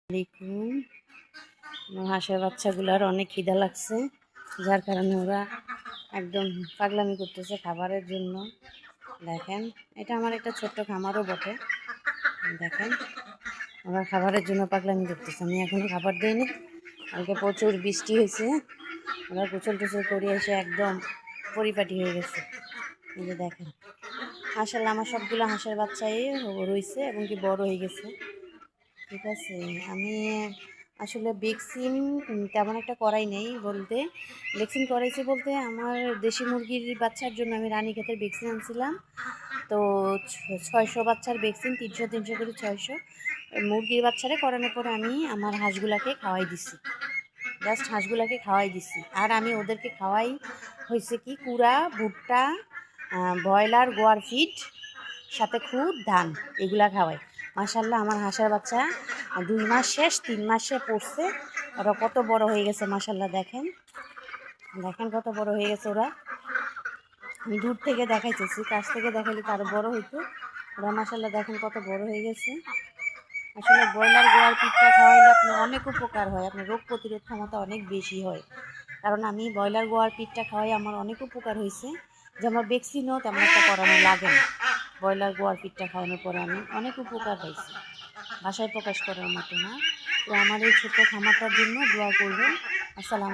আলাইকুম। আমার হাঁসের বাচ্চাগুলার অনেক খিদা লাগছে, যার কারণে ওরা একদম পাগলামি করতেছে খাবারের জন্য। দেখেন, এটা আমার একটা ছোট্ট খামারও বটে। দেখেন, ওরা খাবারের জন্য পাগলামি করতেছে। আমি এখনো খাবার দিইনি। কালকে প্রচুর বৃষ্টি হয়েছে, ওরা গোসল টোসল করে এসে একদম পরিপাটি হয়ে গেছে। এই যে দেখেন, মাশাআল্লাহ আমার সবগুলো হাঁসের বাচ্চাই রয়েছে এবং কি বড় হয়ে গেছে। ঠিক আছে, আমি আসলে ভ্যাকসিন তেমন একটা করাই নেই বলতে। ভ্যাকসিন করাইছি বলতে, আমার দেশি মুরগির বাচ্চার জন্য আমি রানীক্ষেতের ভ্যাকসিন আনছিলাম। তো 600 বাচ্চার ভ্যাকসিন, 300 করে 600 মুরগির বাচ্চারা করানোর পরে আমি আমার হাঁসগুলাকে খাওয়াই দিছি। জাস্ট হাঁসগুলাকে খাওয়াই দিছি। আর আমি ওদেরকে খাওয়াই হয়েছে কি, কুড়া, ভুট্টা, ব্রয়লার গোয়ার ফিড, সাথে খুদ, ধান, এগুলা খাওয়াই। মাশাআল্লাহ আমার হাঁসের বাচ্চা 2 মাস শেষ, 3 মাসে পড়ছে। ওরা কত বড় হয়ে গেছে মাশাআল্লাহ। দেখেন দেখেন কত বড় হয়ে গেছে ওরা। আমি দূর থেকে দেখাইতেছি, কাছ থেকে দেখাইলে তো আরও বড় হইতো। ওরা মাশাআল্লাহ দেখেন কত বড় হয়ে গেছে। আসলে ব্রয়লার গোয়ার পিঠটা খাওয়াইলে আপনার অনেক উপকার হয়, আপনার রোগ প্রতিরোধ ক্ষমতা অনেক বেশি হয়। কারণ আমি ব্রয়লার গোয়ার পিঠটা খাওয়াই আমার অনেক উপকার হয়েছে, যে আমার ভ্যাকসিনও তেমন একটা করানো লাগে না। ব্রয়লার গোয়ার পিঠটা খাওয়ানোর পরে আমি অনেক উপকার পাইছি, ভাষায় প্রকাশ করার মতো না। তো আমার এই ছোট্ট খামারটার জন্য দোয়া করবেন। আসসালামু